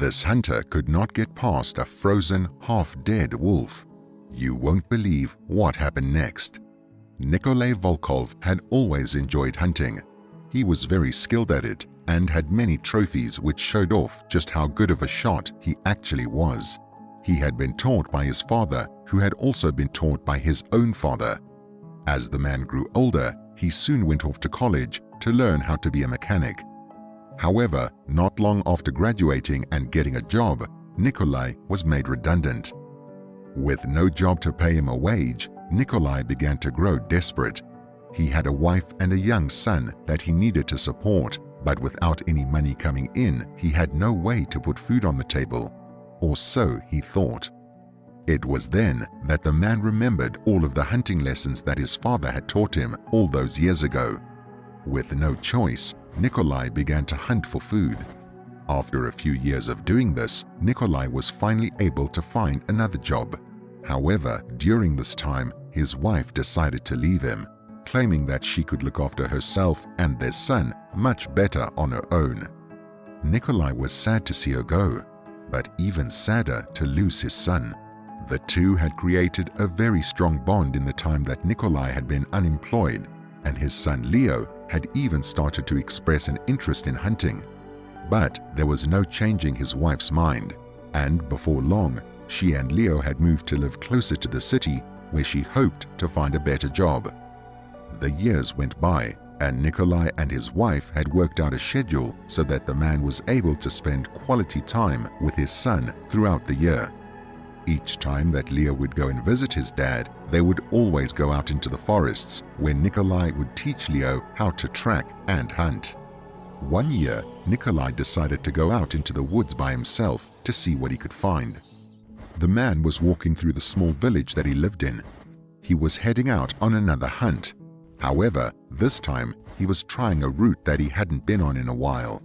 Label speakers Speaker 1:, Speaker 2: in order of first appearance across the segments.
Speaker 1: This hunter could not get past a frozen, half-dead wolf. You won't believe what happened next. Nikolai Volkov had always enjoyed hunting. He was very skilled at it and had many trophies which showed off just how good of a shot he actually was. He had been taught by his father, who had also been taught by his own father. As the man grew older, he soon went off to college to learn how to be a mechanic. However, not long after graduating and getting a job, Nikolai was made redundant. With no job to pay him a wage, Nikolai began to grow desperate. He had a wife and a young son that he needed to support, but without any money coming in, he had no way to put food on the table. Or so he thought. It was then that the man remembered all of the hunting lessons that his father had taught him all those years ago. With no choice, Nikolai began to hunt for food. After a few years of doing this, Nikolai was finally able to find another job. However, during this time, his wife decided to leave him, claiming that she could look after herself and their son much better on her own. Nikolai was sad to see her go, but even sadder to lose his son. The two had created a very strong bond in the time that Nikolai had been unemployed, and his son Leo had even started to express an interest in hunting. But there was no changing his wife's mind, and before long, she and Leo had moved to live closer to the city where she hoped to find a better job. The years went by, and Nikolai and his wife had worked out a schedule so that the man was able to spend quality time with his son throughout the year. Each time that Leo would go and visit his dad, they would always go out into the forests where Nikolai would teach Leo how to track and hunt. One year, Nikolai decided to go out into the woods by himself to see what he could find. The man was walking through the small village that he lived in. He was heading out on another hunt. However, this time he was trying a route that he hadn't been on in a while.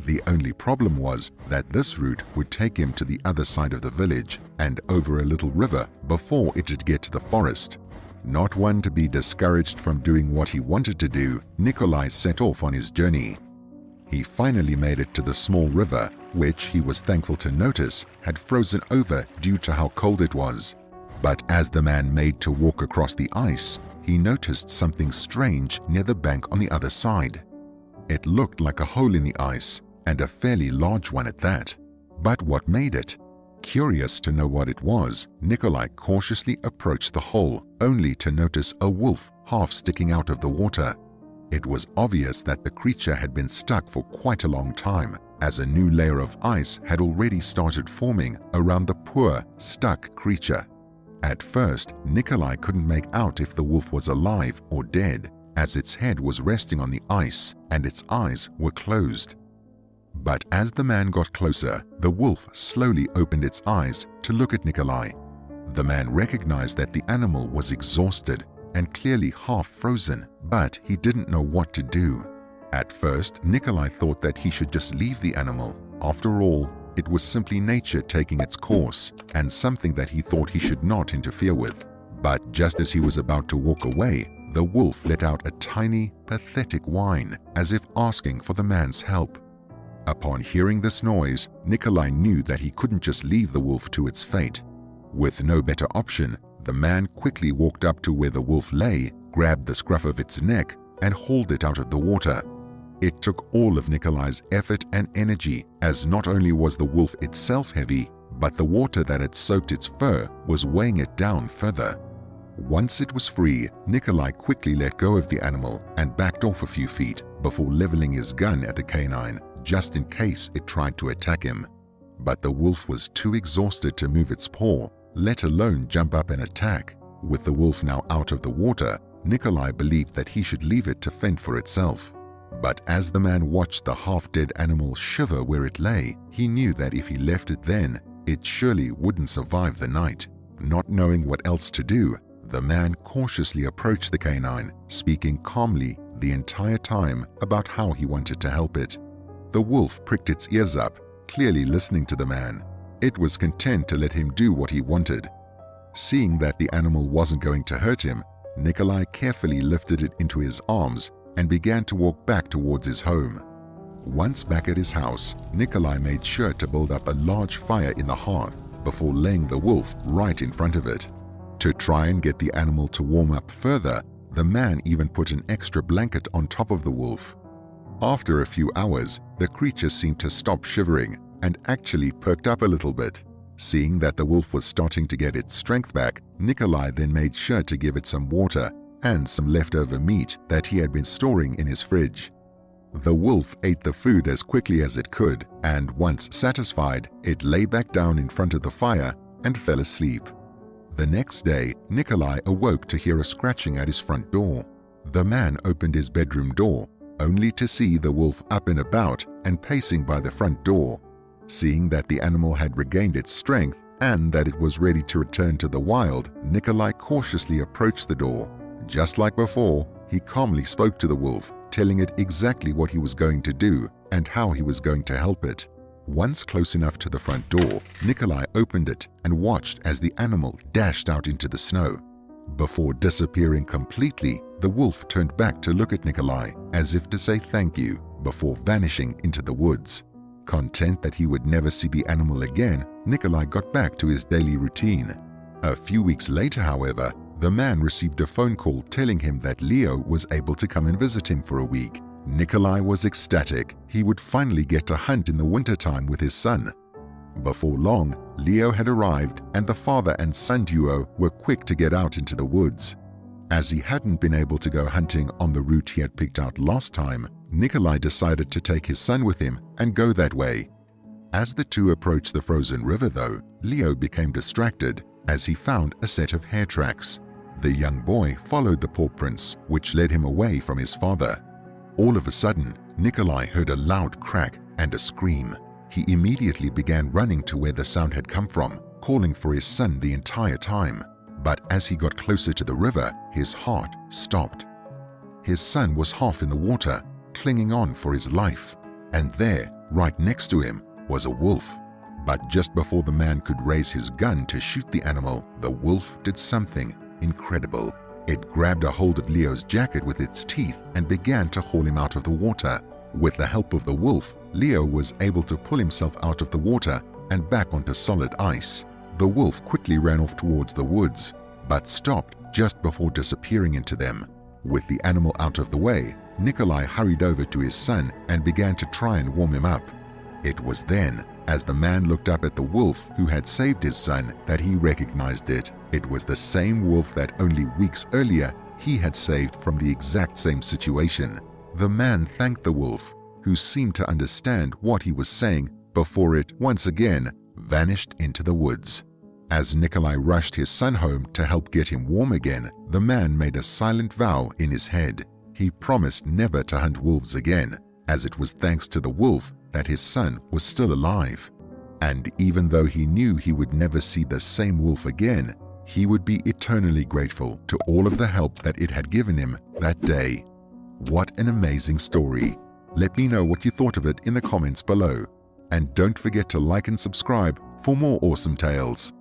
Speaker 1: The only problem was that this route would take him to the other side of the village and over a little river before it would get to the forest. Not one to be discouraged from doing what he wanted to do, Nikolai set off on his journey. He finally made it to the small river, which he was thankful to notice had frozen over due to how cold it was. But as the man made to walk across the ice, he noticed something strange near the bank on the other side. It looked like a hole in the ice, and a fairly large one at that. But what made it? Curious to know what it was, Nikolai cautiously approached the hole, only to notice a wolf half sticking out of the water. It was obvious that the creature had been stuck for quite a long time, as a new layer of ice had already started forming around the poor, stuck creature. At first, Nikolai couldn't make out if the wolf was alive or dead, as its head was resting on the ice and its eyes were closed. But as the man got closer, the wolf slowly opened its eyes to look at Nikolai. The man recognized that the animal was exhausted and clearly half frozen, but he didn't know what to do. At first, Nikolai thought that he should just leave the animal. After all, it was simply nature taking its course, and something that he thought he should not interfere with. But just as he was about to walk away, the wolf let out a tiny, pathetic whine, as if asking for the man's help. Upon hearing this noise, Nikolai knew that he couldn't just leave the wolf to its fate. With no better option, the man quickly walked up to where the wolf lay, grabbed the scruff of its neck, and hauled it out of the water. It took all of Nikolai's effort and energy, as not only was the wolf itself heavy, but the water that had soaked its fur was weighing it down further. Once it was free, Nikolai quickly let go of the animal and backed off a few feet before leveling his gun at the canine, just in case it tried to attack him. But the wolf was too exhausted to move its paw, let alone jump up and attack. With the wolf now out of the water, Nikolai believed that he should leave it to fend for itself. But as the man watched the half-dead animal shiver where it lay, he knew that if he left it then, it surely wouldn't survive the night. Not knowing what else to do, the man cautiously approached the canine, speaking calmly the entire time about how he wanted to help it. The wolf pricked its ears up, clearly listening to the man. It was content to let him do what he wanted. Seeing that the animal wasn't going to hurt him, Nikolai carefully lifted it into his arms and began to walk back towards his home. Once back at his house, Nikolai made sure to build up a large fire in the hearth before laying the wolf right in front of it. To try and get the animal to warm up further, the man even put an extra blanket on top of the wolf. After a few hours, the creature seemed to stop shivering and actually perked up a little bit. Seeing that the wolf was starting to get its strength back, Nikolai then made sure to give it some water and some leftover meat that he had been storing in his fridge. The wolf ate the food as quickly as it could, and once satisfied, it lay back down in front of the fire and fell asleep. The next day, Nikolai awoke to hear a scratching at his front door. The man opened his bedroom door, only to see the wolf up and about and pacing by the front door. Seeing that the animal had regained its strength and that it was ready to return to the wild, Nikolai cautiously approached the door. Just like before, he calmly spoke to the wolf, telling it exactly what he was going to do and how he was going to help it. Once close enough to the front door, Nikolai opened it and watched as the animal dashed out into the snow. Before disappearing completely, the wolf turned back to look at Nikolai as if to say thank you before vanishing into the woods. Content that he would never see the animal again, Nikolai got back to his daily routine. A few weeks later, however, the man received a phone call telling him that Leo was able to come and visit him for a week. Nikolai was ecstatic. He would finally get to hunt in the wintertime with his son. Before long, Leo had arrived and the father and son duo were quick to get out into the woods. As he hadn't been able to go hunting on the route he had picked out last time, Nikolai decided to take his son with him and go that way. As the two approached the frozen river though, Leo became distracted as he found a set of hair tracks. The young boy followed the paw prints, which led him away from his father. All of a sudden, Nikolai heard a loud crack and a scream. He immediately began running to where the sound had come from, calling for his son the entire time. But as he got closer to the river, his heart stopped. His son was half in the water, clinging on for his life. And there, right next to him, was a wolf. But just before the man could raise his gun to shoot the animal, the wolf did something incredible. It grabbed a hold of Leo's jacket with its teeth and began to haul him out of the water. With the help of the wolf, Leo was able to pull himself out of the water and back onto solid ice. The wolf quickly ran off towards the woods, but stopped just before disappearing into them. With the animal out of the way, Nikolai hurried over to his son and began to try and warm him up. It was then, as the man looked up at the wolf who had saved his son, that he recognized it. It was the same wolf that only weeks earlier he had saved from the exact same situation. The man thanked the wolf, who seemed to understand what he was saying before it, once again, vanished into the woods. As Nikolai rushed his son home to help get him warm again, the man made a silent vow in his head. He promised never to hunt wolves again, as it was thanks to the wolf that his son was still alive. And even though he knew he would never see the same wolf again, he would be eternally grateful to all of the help that it had given him that day. What an amazing story! Let me know what you thought of it in the comments below. And don't forget to like and subscribe for more awesome tales.